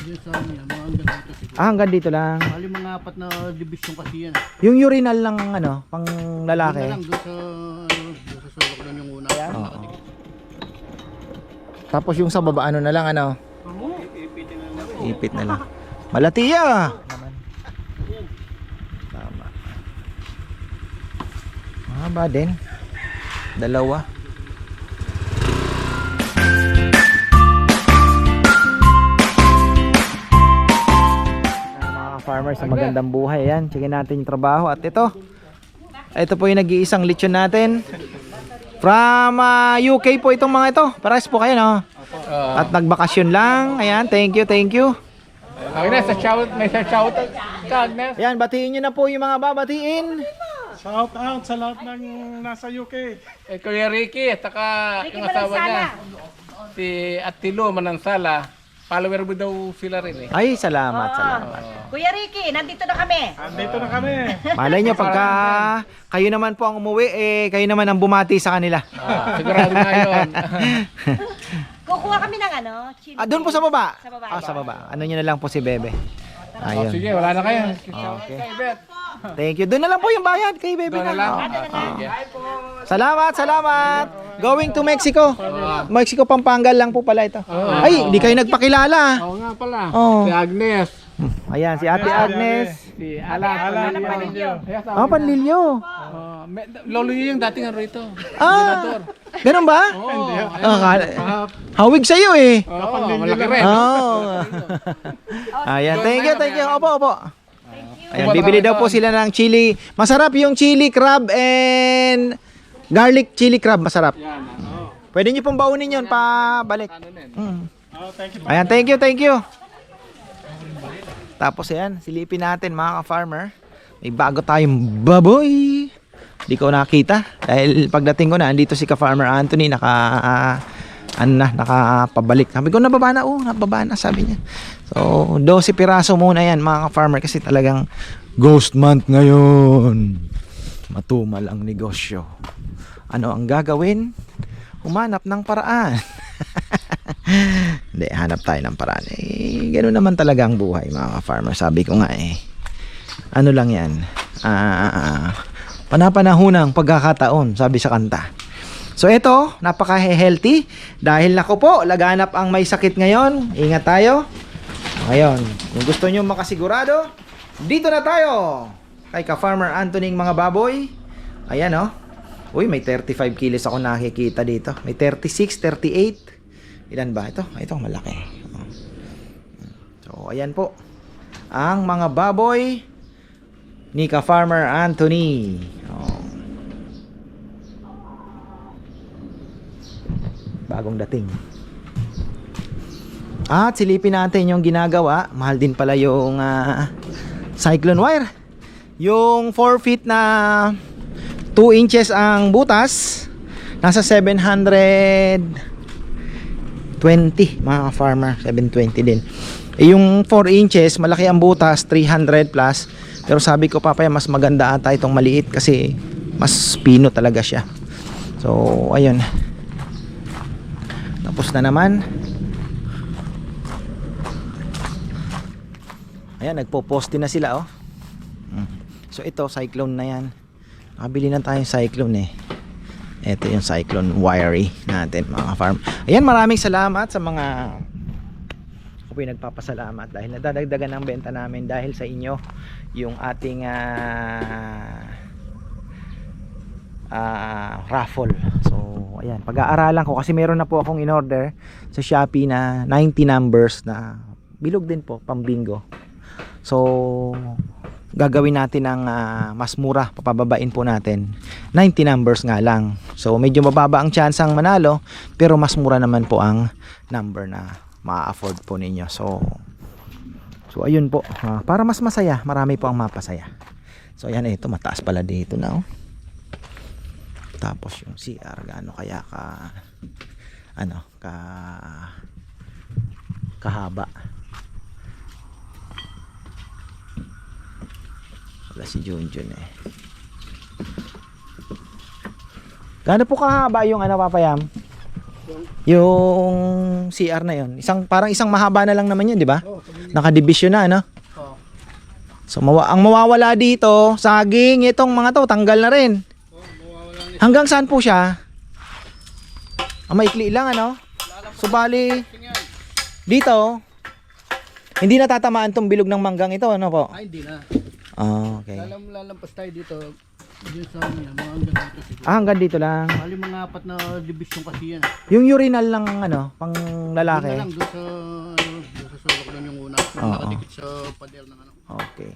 Diyan sa amin yan, mga hanggang dito siguro. Ah, hanggang dito lang. Bali mga 4 na division kasi yan. Yung urinal ng ano, pang Doon lalaki. na lang, doon sa sulok doon yung una. Oo. Tapos yung sa baba, ano na lang, ano? Ipit na lang. Malatiya! Tama. Mahaba din. Dalawa. Mga farmers sa magandang buhay. Yan, checkin natin yung trabaho. At ito po yung nag-iisang lechon natin. From UK po itong mga ito. Pares po kayo, no? At nagbakasyon lang. Ayan, thank you, thank you. Agnes, may shout out ka, Agnes. Ayan, batiin nyo na po yung mga babatiin. Shout out sa lahat ng nasa UK. Kuya Ricky, taka yung asawa niya. Si Atilo Manansala. Follower mo daw sila rin eh. Ay, salamat, salamat. Kuya Ricky, nandito na kami. Andito na kami. Malay nyo, pagka kayo naman po ang umuwi, kayo naman ang bumati sa kanila. Sigurado nga yun. Kukuha kami ng ano? Chili. Doon po sa baba? Sa baba. Sa baba. Ano nyo na lang po si Bebe. Ayun. Sige, wala na kayo. Okay. Thank you. Doon na lang po yung bayad kay Bebe Doon na na. lang. Okay. Salamat, salamat. Going to Mexico. Mexico, Pampanga lang po pala ito. Ay, hindi kayo nagpakilala. Oo nga pala. Oo. Si Agnes. Ayan, si Ate Agnes. Si Alan. Panilyo. Panlilyo. Lolo yun yung dating ano rito. Ganun ba? Oo. Hawig sa'yo eh. Malaki rin. Oh. Ayan, thank you, thank you. Opo, opo. Ayan, bibili daw po sila ng chili. Masarap yung chili crab and garlic chili crab. Masarap. Pwede nyo pong baunin yun pabalik. Ayan, thank you, thank you. Tapos ayan, silipin natin mga ka-farmer. May bago tayong baboy. Di ko nakita. Dahil pagdating ko na, andito si ka-farmer Anthony. Nakapabalik. Sabi ko, nababa na, sabi niya. So, 12 piraso muna yan mga ka-farmer kasi talagang ghost month ngayon. Matumal ang negosyo. Ano ang gagawin? Humanap ng paraan. Hindi, hanap tayo ng paraan. Ganoon naman talaga ang buhay mga ka-farmer. Sabi ko nga ano lang yan. Panapanahunang pagkakataon, sabi sa kanta. So ito, napaka-healthy dahil nako po, laganap ang may sakit ngayon. Ingat tayo. Ngayon, kung gusto nyo makasigurado, dito na tayo kay ka-farmer Anthony ng mga baboy. Ayan oh. Uy, may 35 kilos ako nakikita dito. May 36, 38. Ilan ba ito? Ito malaki. So ayan po ang mga baboy ni ka-farmer Anthony. Bagong dating. At silipin natin yung ginagawa. Mahal din pala yung cyclone wire. Yung 4 feet na 2 inches ang butas, nasa 720 mga farmer. 720 din. Yung 4 inches, malaki ang butas, 300 plus. Pero sabi ko papaya, mas maganda ata itong maliit kasi mas pino talaga siya. So ayun, tapos na naman. Ayan, nagpo-poste na sila oh. So ito, cyclone na yan. Nakabili na tayong cyclone eh. Ito yung cyclone wiry natin mga farm. Ayan, maraming salamat sa mga, ako po yung nagpapasalamat dahil nadadagdagan ang benta namin dahil sa inyo yung ating raffle. So ayan, pag-aaralan ko kasi meron na po akong in-order sa Shopee na 90 numbers na bilog din po, pang bingo. So gagawin natin ng mas mura, papababain po natin. 90 numbers nga lang. So medyo mababa ang chance ang manalo, pero mas mura naman po ang number na ma-afford po ninyo. So ayun po, para mas masaya, marami po ang mapasaya. So ayan, ito mataas pala dito na oh. Tapos yung CR, gaano kaya kahaba. Wala si Junjun eh. Gaano po kahaba yung papayam? Yung CR na yon. Parang isang mahaba na lang naman yun, di ba? Nakadivision na, ano? Oo. So ang mawawala dito, saging, itong mga to, tanggal na rin. Hanggang saan po siya? Maikli lang, ano? So bali, dito, hindi natatamaan tong bilog ng manggang ito, ano po? Ay, hindi na. Okay. Lalampas tayo dito. Dito sa amin, mga hanggang dito siguro. Hanggang dito lang. Bali mga 4 na division kasi yan. Yung urinal lang, ano, pang Doon lalaki. na lang, doon sa sulok doon yung una. Yung Oo. nakadikit sa pader ng ano. Okay.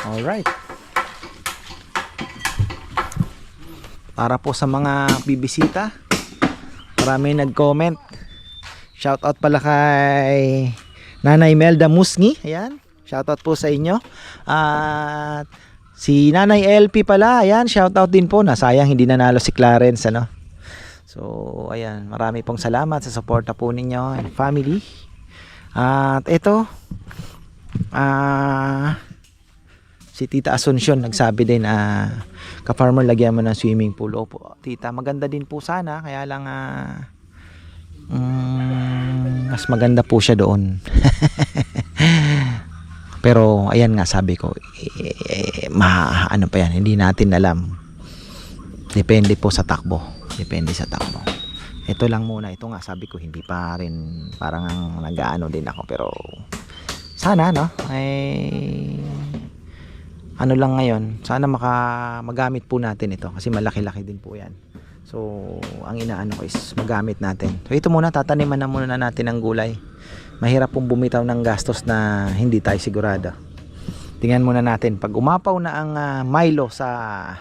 Alright. Para po sa mga bibisita, marami nag-comment. Shoutout pala kay Nanay Melda Musngi. Ayan. Shoutout po sa inyo. At si Nanay LP pala. Ayan. Shoutout din po. Nasayang hindi nanalo si Clarence. Ano? So, ayan. Marami pong salamat sa suporta po ninyo and family. At ito. Si Tita Asuncion nagsabi din ka-farmer, lagyan mo ng swimming pool. Opo, tita, maganda din po sana, kaya lang mas maganda po siya doon. Pero ayan nga, sabi ko, ano pa yan, hindi natin alam. Depende po sa takbo. Depende sa takbo. Ito lang muna, ito nga sabi ko, hindi pa rin, parang nag-aano din ako, pero sana, no, ano lang ngayon, sana magamit po natin ito kasi malaki-laki din po yan. So ang inaano ko is magamit natin. So ito muna, tataniman na muna natin ng gulay. Mahirap pong bumitaw ng gastos na hindi tayo sigurado. Tingnan muna natin pag umapaw na ang Milo sa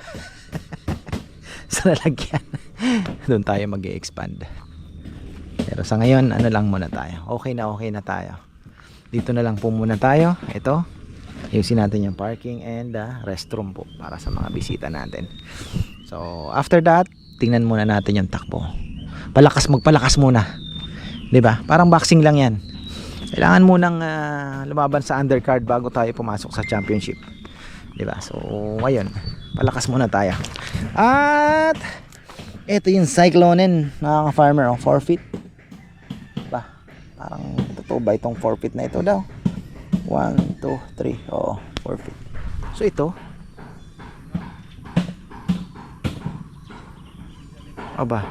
sa lalagyan. Doon tayo mag-i-expand. Pero sa ngayon, ano lang muna tayo. Okay na tayo. Dito na lang po muna tayo. Ito, ayusin natin yung parking and restroom po para sa mga bisita natin. So after that, tingnan muna natin yung takbo. Magpalakas muna, 'di ba? Parang boxing lang 'yan. Kailangan munang lumaban sa undercard bago tayo pumasok sa championship, 'di ba? So ngayon, palakas muna tayo. At ito yung cyclonen, mga farmer, 4 feet ba? Parang totoo ba itong 4 feet na ito daw? 1, 2, 3. Oo, 4 feet. So ito, aba,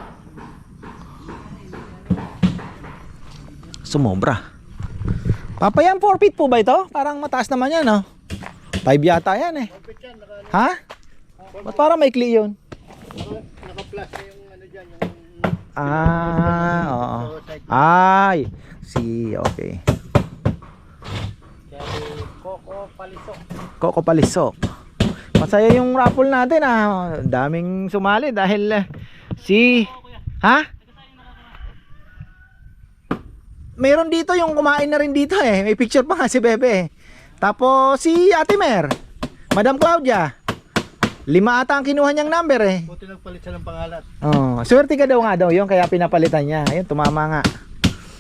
sumobra. Papayang 4 feet po ba ito? Parang mataas naman yan, no? 5 yata yan eh. Ha? Ba't parang maikli yun? Naka-plus na yung ano dyan, yung... Oo. Ay, okay. Coco Palisok. Masaya yung raffle natin, daming sumali dahil meron dito yung kumain na rin dito eh. May picture pa nga si Bebe. Tapos si Ate Mer, Madam Claudia. 5 ata ang kinuha niyang number eh. Buti nagpalit siya ng pangalan. Swerte ka daw nga daw yun, kaya pinapalitan niya. Ayun, tumama nga.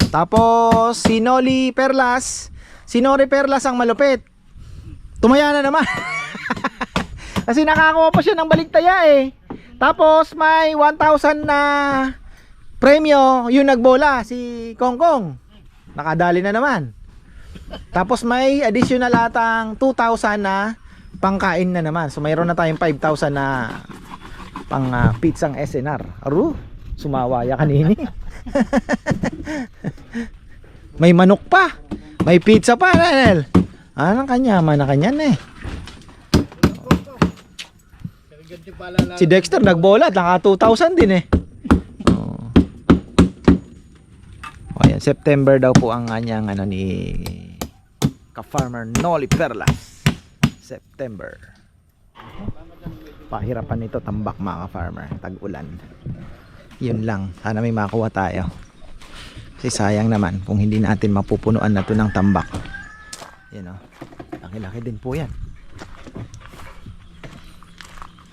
Tapos si Noli Perlas. Si Nori Perlas ang malupit. Tumaya na naman. Kasi nakakuha pa siya ng baligtaya eh. Tapos may 1,000 na premyo yung nagbola, si Kongkong. Nakadali na naman. Tapos may additional atang 2,000 na pangkain na naman. So mayroon na tayong 5,000 na pang pizzang SNR. Aru, sumawaya kanini. May manok pa. May pizza pa, Nanel. Anong kanyaman na kanyan eh. Si Dexter nagbola, naka 2,000 din eh. Ayan, September daw po ang kanyang ni ka-farmer Noli Perlas. September. Pahirapan nito tambak, mga ka-farmer, tag-ulan. Yun lang, sana may makuha tayo. Kasi sayang naman kung hindi natin mapupunuan na to ng tambak. Yan o, laki-laki din po yan.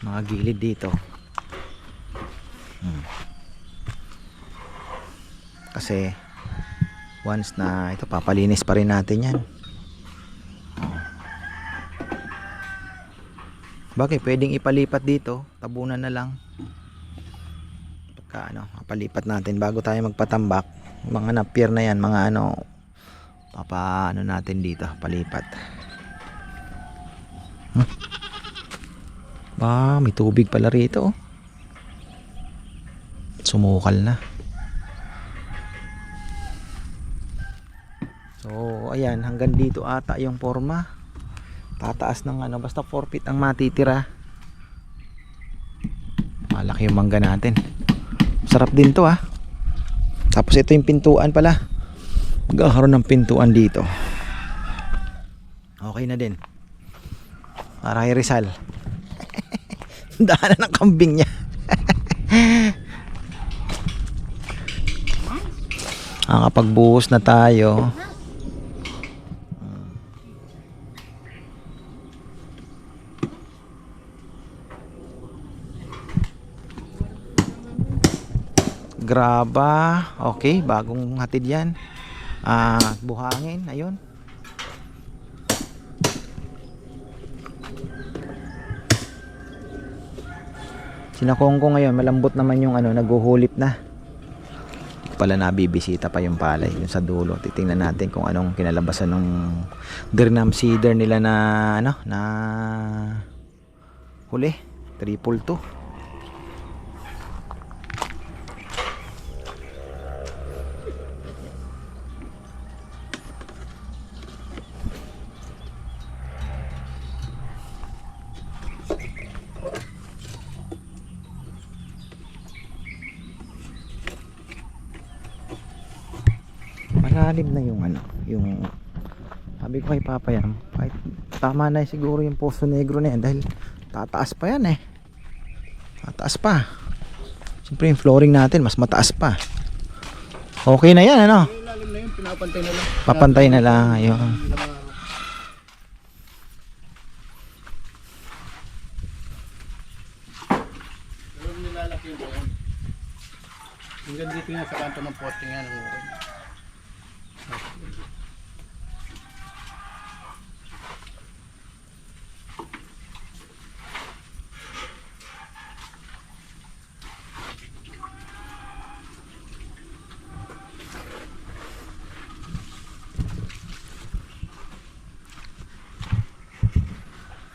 Mga gilid dito. Kasi once na ito, papalinis pa rin natin yan. Bagay, pwedeng ipalipat dito. Tabunan na lang. Pagka palipat natin bago tayo magpatambak. Mga napier na yan, mga papaano natin dito, palipat. May tubig pala rito. Sumukal na. So, ayan, hanggang dito ata yung forma. Tataas ng basta 4 feet ang matitira. Malaki yung mangga natin. Sarap din to Tapos ito yung pintuan pala. Magkakaroon ng pintuan dito. Okay na din. Para kay Rizal. Daanan ng kambing niya. Nakapagbuhos na tayo. Graba. Okay, bagong hatid yan. Buhangin, ayun. Sinakong ko ngayon, malambot naman yung naguhulip na. Pala nabibisita pa yung palay yung sa dulo. Titingnan natin kung anong kinalabasan ng Dernam Cedar nila na huli. 322. Malalim na yung sabi ko kay Papa yan, kahit tama na siguro yung Poso Negro na yan dahil tataas pa yan tataas pa. Siyempre yung flooring natin mas mataas pa. Okay na yan Ilalim na yun, pinapantay na lang. papantay na lang ayun. Pero nilalaki yun doon. Hanggang dito nga sa kanto ng poste nga ng uran.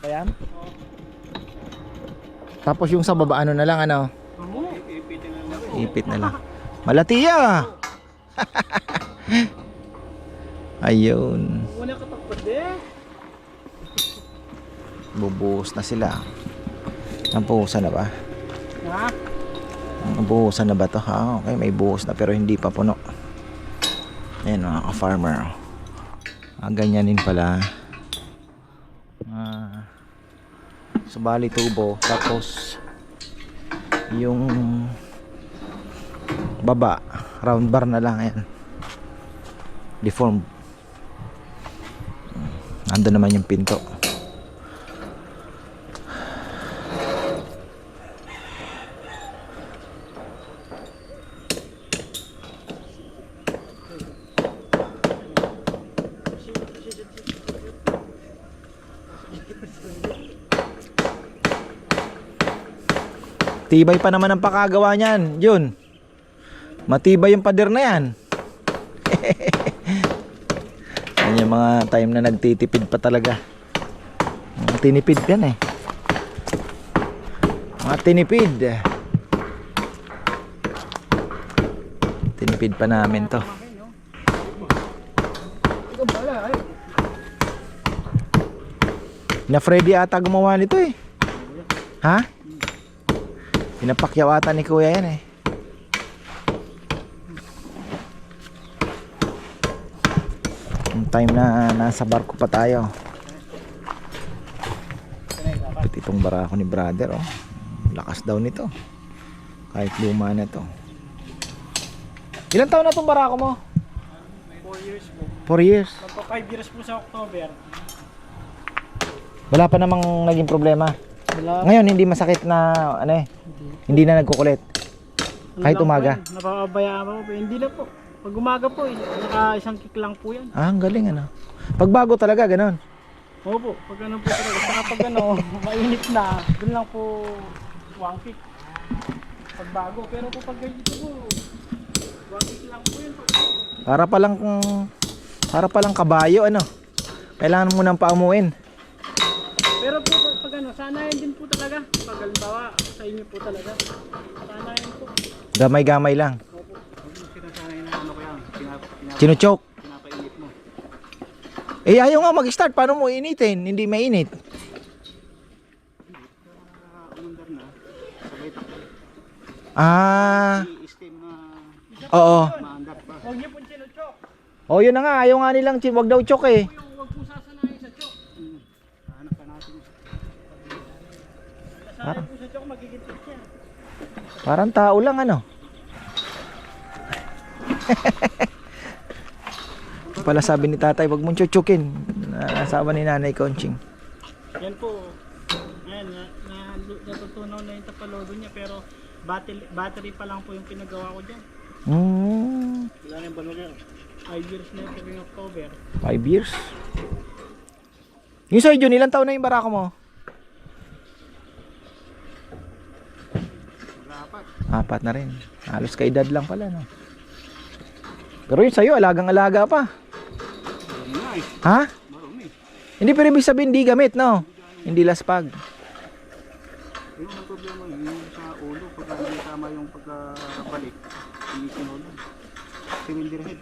Ayan. Tapos yung sa baba na lang ipit na lang. Malatiya. Ayun. Wala ka takpad Bubuhos na sila. Nabuhusan na ba? Ha? Nabuhusan na ba to? Okay, may buhos na pero hindi pa puno. Ayan mga ka-farmer. Ganyanin pala. Subali tubo. Tapos yung baba round bar na lang. Ayan. Deformed. Ando naman yung pinto. Tibay pa naman ang pakagawa niyan, Jun. Matibay yung pader na yan. Yan yung mga time na nagtitipid pa talaga. Tinipid yan Mga tinipid. Tinipid pa namin to. Na Freddy ata gumawa nito Ha? Pinapakyawatan ni Kuya yan Yung time na nasa barko pa tayo. Itong barako ni brother lakas daw nito. Kahit luma na to. Ilang taon na itong barako mo? 4 years po. 4 years. Magpa 5 years po sa October. Wala pa namang naging problema. Wala. Ngayon hindi masakit na hindi na nagkukulit. Kahit umaga. Napapabayaan po. Hindi na po. Pag umaga po, naka isang kick lang po yan. Ang galing Pagbago talaga ganon. Opo, pag ano po talaga. Saka pag ano, mainit na, dun lang po 1 kick. Pag bago. Pero po pag ganito po, 1 kick lang po yun. Para palang kabayo ano. Kailangan mo nang paamuin. Pero po pag ano, sanayan din po talaga. Pag halimbawa, sa inyo po talaga. Sanayan po. Gamay-gamay lang. Opo. Sinasanay na ano ko yan. Chinuchoke. Pinapainit mo. Eh ayaw nga mag-start. Paano mo initin? Hindi mainit. Umandar na. Sabay takbo. I-steam na Oo. maandar pa. Huwag niyo po chinuchok. Oh, yun na nga. Ayaw nga nilang wag daw choke eh. Huwag po sasanayin sa chok. Hanap pa natin. Sasanayin po sa chok, magigintit siya. Parang tao lang ano. Pala sabi ni tatay, wag mong chuchukin. Nasawa ni Nanay Conching. Yan po. Ayan, natutunaw na yung tapalodo niya pero battery pa lang po yung pinagawa ko dyan. Kailangan yung balog yan. 5 years na yung ring October. 5 years. Yung sa'yo, Jun, ilang taon na yung barako mo? 4 na rin. Halos kaedad lang pala, no? Pero yung sa'yo, alagang-alaga pa. Ha? Hindi pero ibig sabihin, hindi gamit, no? Hindi laspag. Yung ang problema yung sa ulo, pag hindi tama yung pagkabalik, hindi sinulo. Cylinder head.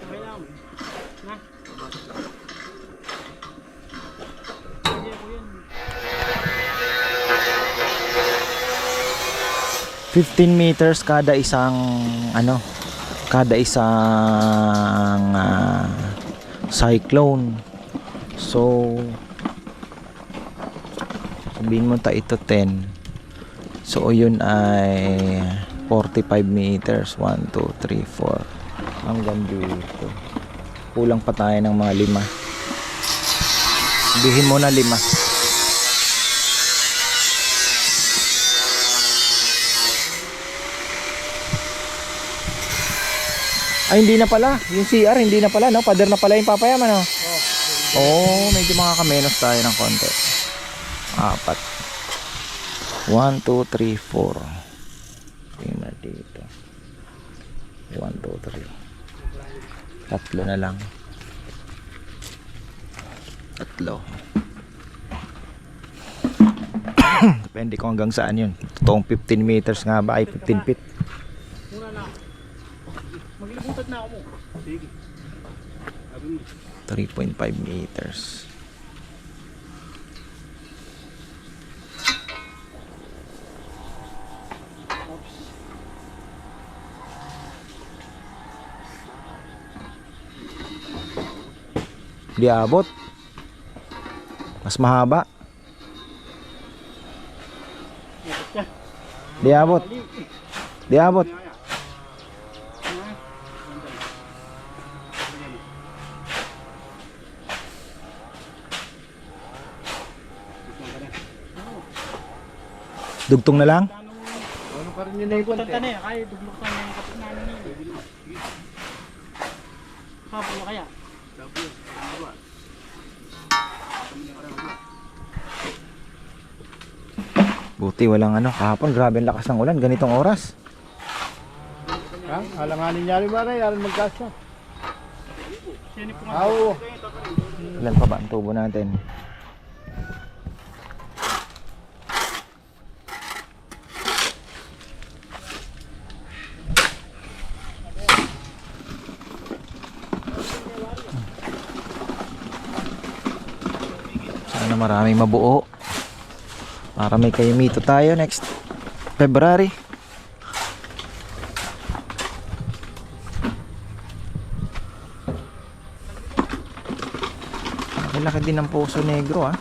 Okay lang. Na? Hindi po yun. 15 meters kada isang cyclone. So sabihin mo ito 10. So yun ay 45 meters. 1, 2, 3, 4 hanggang dito. Kulang pa tayo ng mga 5. Sabihin mo na 5. Ay, hindi na pala. Yung CR, hindi na pala, no? Pader na pala yung papayaman, no? Oh, medyo makakamenos tayo ng konti. 4. 1, 2, 3, 4. Tingnan dito. 1, 2, 3. 3 na lang. 3. Depende kung hanggang saan yun. Totoong 15 meters nga ba? Ay, 15 feet. Muna na. Maglibuntat na ako mo. Sige. Sabi mo. 3.5 meters. Di abot. Mas mahaba. Di abot. Di abot. Dugtong na lang? Ano pa rin yun na yung Tanta na yan. Kaya dugluktan na yung kapit namin yun. Hapon na kaya? Buti walang kahapon grabe ang lakas ng ulan, ganitong oras. Ha? Alanganin niya rin ba na yan magkasa? Sino po Oo. Ilan pa ba ang tubo natin? Sana maraming mabuo para may kayumito tayo next February. Laki din ng Poso Negro ah.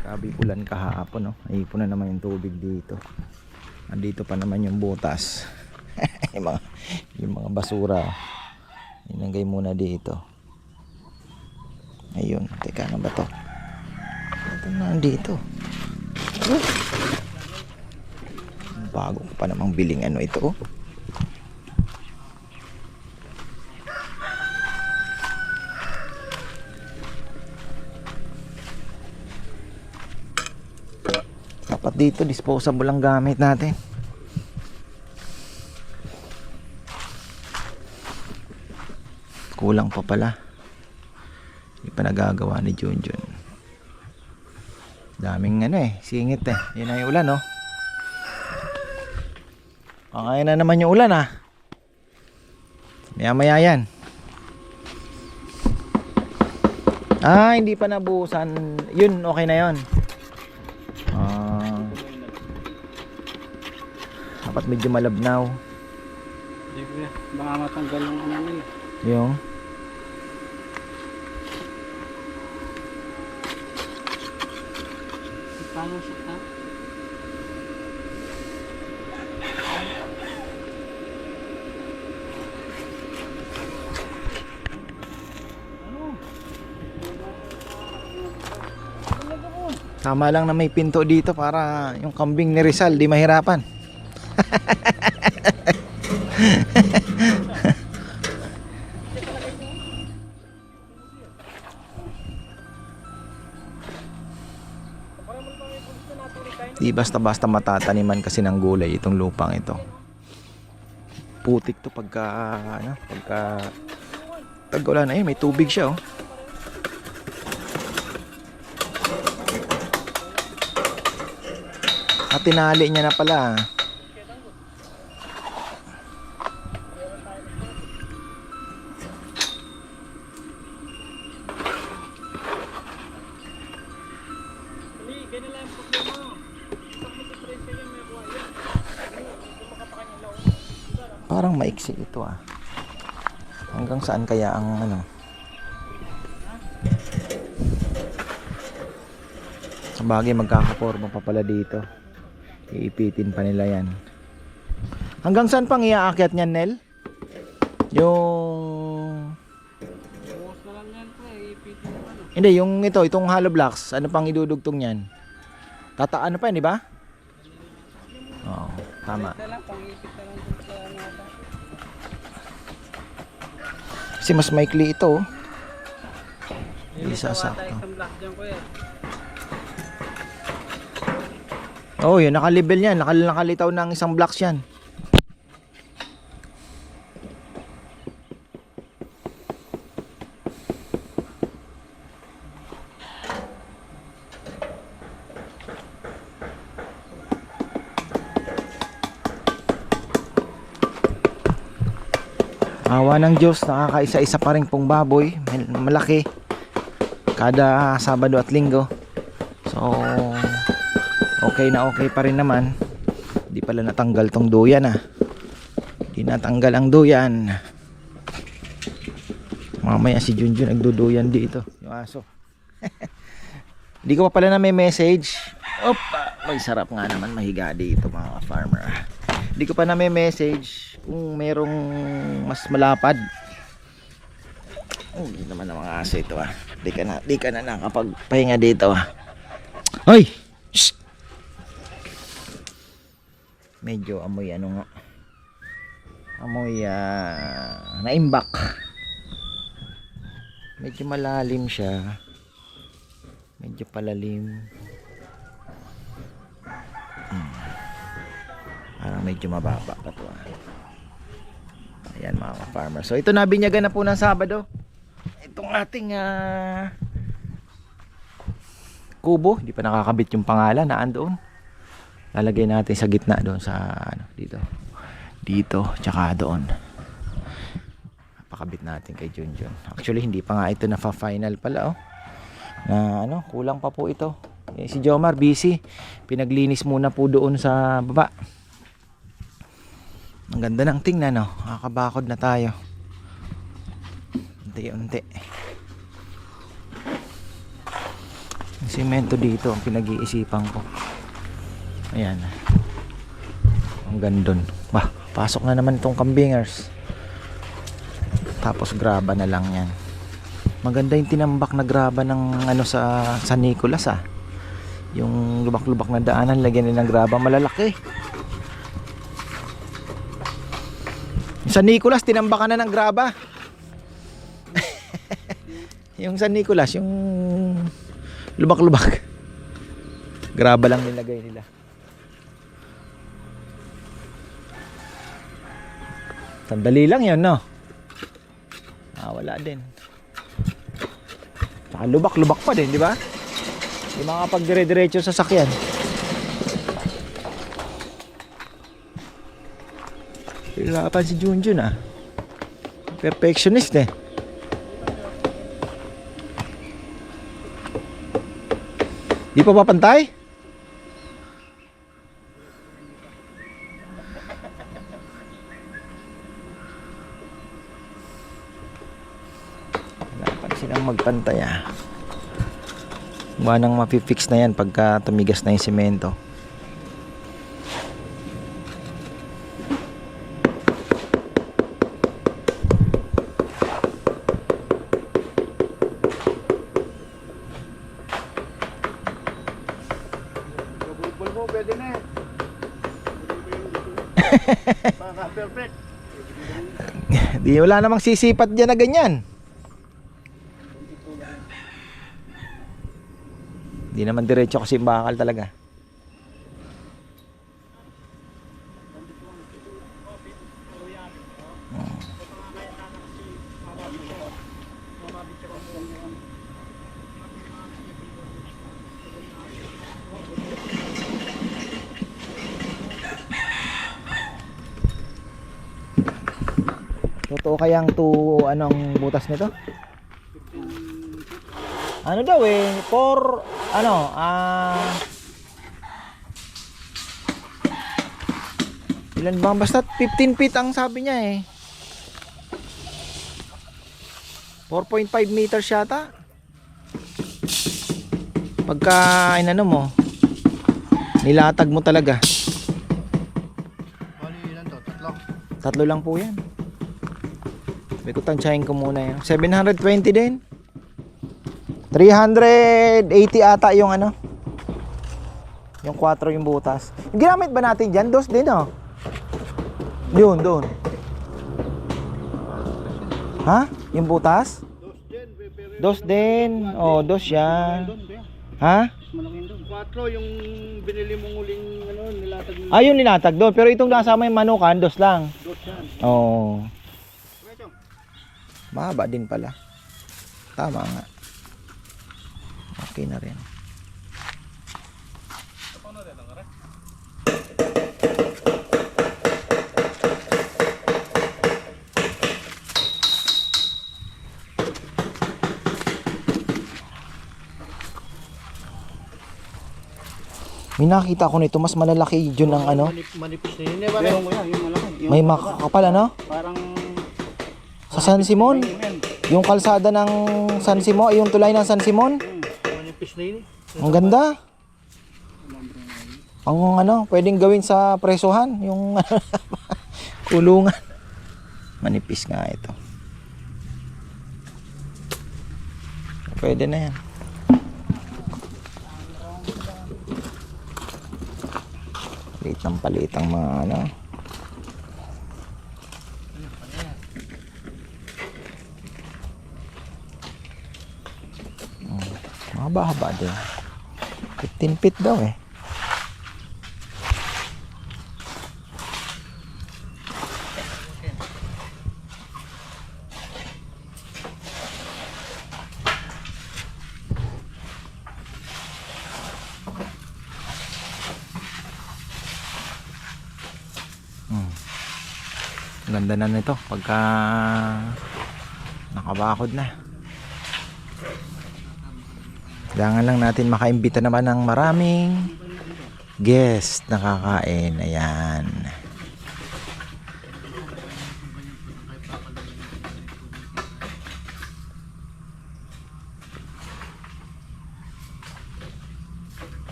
Grabe ulan kahapon, no? Naipon na naman yung tubig dito. Andito pa naman yung butas. yung mga basura. Ilagay muna dito. Ayun, teka, ano ba to? Ito na dito. Bago ko pa namang biling ano ito. Dapat dito disposable ang gamit natin. Kulang pa pala. Hindi pa nagagawa ni Junjun. Daming ano singit Yan na yung ulan Kaya na naman yung ulan Maya maya yan. Hindi pa nabuhusan. Yun, okay na yun. Dapat medyo malabnaw. Hindi ko na. Baka matanggal yung ano nila. Yung Paano siya na? tama lang na may pinto dito para yung kambing ni Rizal di mahirapan. Di basta-basta matataniman kasi ng gulay itong lupang ito. Putik to pagka tag-ulan. May tubig siya At tinali niya na pala. Parang maiksi ito Hanggang saan kaya ang Sabagay magkakaporma pa pala dito. Iipitin pa nila yan. Hanggang saan pang iaakyat niyan, Nel? Yung Bukas na lang yan po ipitin yung ano. Hindi, itong hollow blocks, ano pang idudugtong niyan? Ano pa yan, di ba? Oo, tama. Ipit na lang, pang-ipit na lang dun sa ano ata. Kasi mas maikli ito. Yung Isa gawa sakto. tayo isang block dyan ko Oh, yun, nakalibel yan. Nakalitaw ng isang blocks yan. Awa ng Diyos, nakakaisa-isa pa rin pong baboy. Malaki. Kada Sabado at Linggo. So, okay na okay pa rin naman. Hindi pala natanggal tong duyan Hindi natanggal ang duyan. Mamaya si Junjun nagduduyan dito. Yung aso. Hindi ko pa pala na may message. Opa, may sarap nga naman mahiga dito mga farmer. Hindi ko pa na may message kung merong mas malapad. Hindi naman ang mga aso ito Di ka na nakapagpahinga dito Hoy! Shh! Medyo amoy amoy naimbak. Medyo malalim siya. Medyo palalim. Parang medyo mababa pa to Ayan mga farmer. So ito na, binyagan na po ng Sabado. Itong ating kubo. Hindi pa nakakabit yung pangalan na andoon. Lalagay natin sa gitna doon sa dito tsaka doon. Pakabit natin kay Junjun. Actually hindi pa nga ito na final pala na kulang pa po ito. Si Jomar busy. Pinaglinis muna po doon sa baba. Ang ganda ng tingnan Nakakabakod na tayo. Unti-unti. Ang semento dito ang pinag-iisipan ko. Ayan. Ang gandun. Pasok na naman itong kambingers. Tapos graba na lang yan. Maganda yung tinambak na graba ng ano sa San Nicolas yung lubak-lubak na daanan, lagyan nila ng graba malalaki. Yung San Nicolas tinambakan na ng graba. Yung San Nicolas, yung lubak-lubak, graba lang nilagay nila. Sandali lang yun, no? Wala din. Saka lubak-lubak pa din, di ba? Di makapag dire-diretso sa sakyan. Hirapan si Junjun perfectionist Di pa papantay? Hirapan silang magpantay Buwanang mapifix na yan pagka tumigas na yung semento. Bulbo, pwede na eh. Baka perfect. Di wala namang sisipat dyan na ganyan. Di naman diretso kasi bakal talaga. Totoo kayang anong butas nito? Ano daw for ilan bang basta 15 feet ang sabi niya 4.5 meters yata. Pagka mo, nilatag mo talaga. Ilan to? Tatlo lang po yan. May kutansyahin ko muna yan. 720 din. 380 ata yung yung 4 yung butas. Yung ginamit ba natin dyan? Dos din Yun, doon. Ha? Yung butas? Dos din. Dos yan. Ha? Malaking doon. 4 yung binili mong uling nilatag mo. Yun nilatag doon. Pero itong nasama yung manukan, dos lang. Dos yan. Mahaba din pala. Tama nga. Okay na rin. May nakita ko nito, mas malalaki yun ng Manipis na yun. Meron ko yan, yung malaki. may makakapal Parang sa San Simon. Yung kalsada ng San Simon, yung tulay ng San Simon. manipis na yun. Ang ganda. Ang pwedeng gawin sa presohan, yung kulungan. Manipis nga ito. Pwede na yan. Palitang mga mahaba-haba din. 15 feet daw Ganda na nito pagka nakabakod na. Kailangan lang natin makaimbita naman ng maraming guest na kakain. Ayan.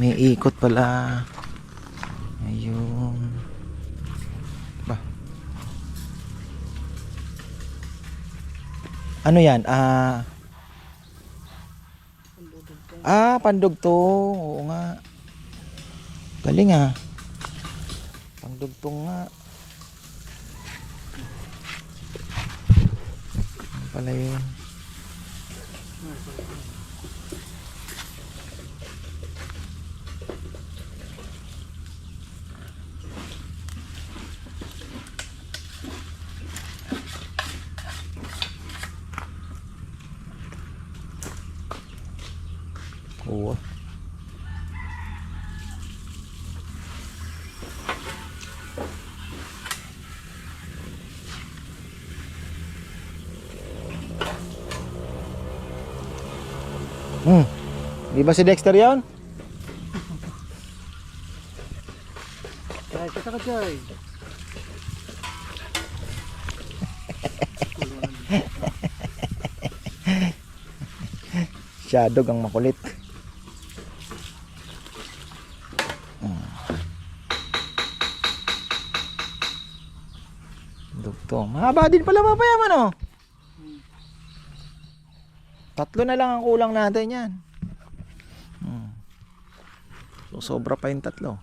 May ikot pala. Ano yan? Pandugtong. Oo nga. Galing Pandugtong nga. Ano pala yun? Oo. Di ba si Dexter yon? Kaya kita ka Joy. Siyadog ang makulit. Dugtong. Mahaba din pala papayaman Tatlo na lang ang kulang natin yan. So sobra pa yung tatlo.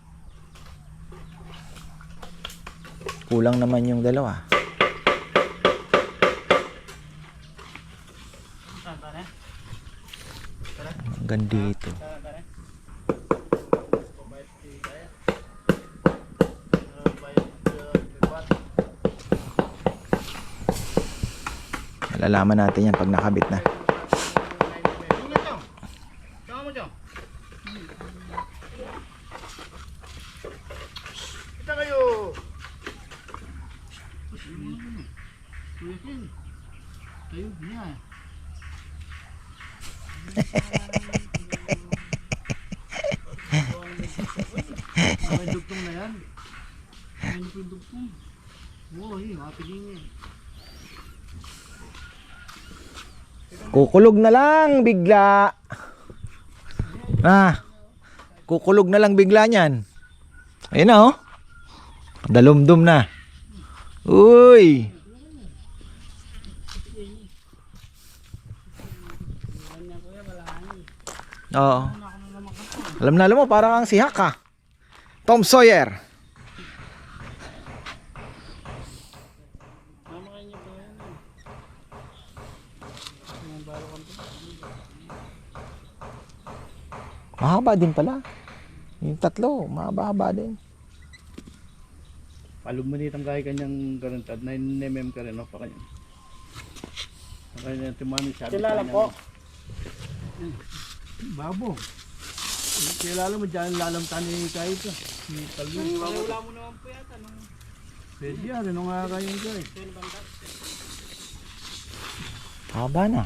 Kulang naman yung dalawa. Hanggang dito. Malalaman natin yan pag nakabit na. Kita kayo. Ayun, niya. May dugtong na yan. May dugtong. Oo, happy din yan. Kukulog na lang bigla. Kukulog na lang bigla niyan. Ayun na Dalumdum na. Uy. Oo. Alam mo, parang ang sihak Tom Sawyer. Mahaba din pala. Yung tatlo, mahaba din. Palumunit ang kaya kanyang garantad. 9mm ka rin, pa kanya. Ang kanya timani sabi. Kilala po. Babo. Kilala mo dyan, lalamtan ni kahit ito. Wala mo naman po yata. Pwede yan, ano nga kayo guys? Haba na.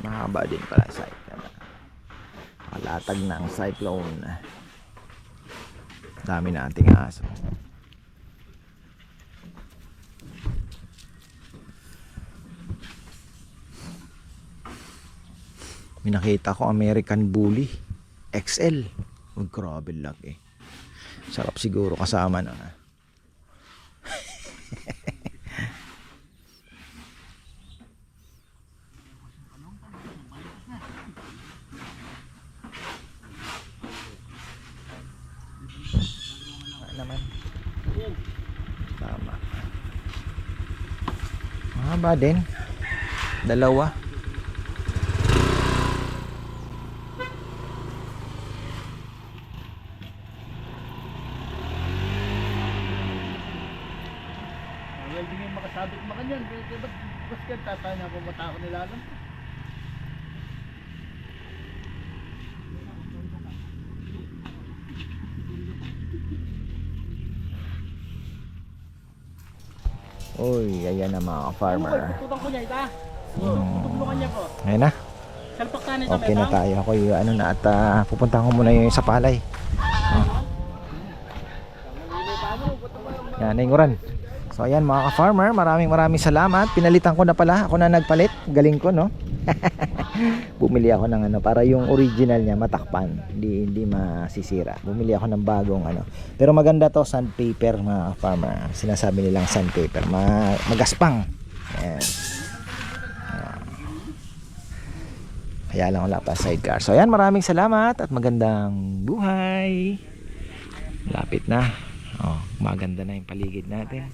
Mahaba din pala cyclone. Malatag na ang cyclone. Dami na ating aso. May nakita ko American Bully XL. Oh, grabe laki. Sarap siguro kasama na. Naman. Tama. Mahaba din. Dalawa. Well, di nga makasabit mo kanyan. Ba't basket tatay na pumunta ako nila lang? Uy, ayan na mga farmer. Tutang ko niya ita. Tutulungan niya po. Ayan na. Salpak tayo nito. Okay na tayo. Ako yung ano na at pupuntahan ko muna yung sa palay. Yan, nainguran. So ayan mga ka-farmer, maraming salamat. Pinalitan ko na pala. Ako na nagpalit. Galing ko, no? Bumili ako ng ano para yung original niya matakpan, hindi masisira. Bumili ako ng bagong ano. Pero maganda to, sandpaper mga farmer. Sinasabi nilang sandpaper, magaspang. Ayan. Kaya lang wala pa sidecar. So ayan, maraming salamat at magandang buhay. Lapit na. Oh, maganda na yung paligid natin.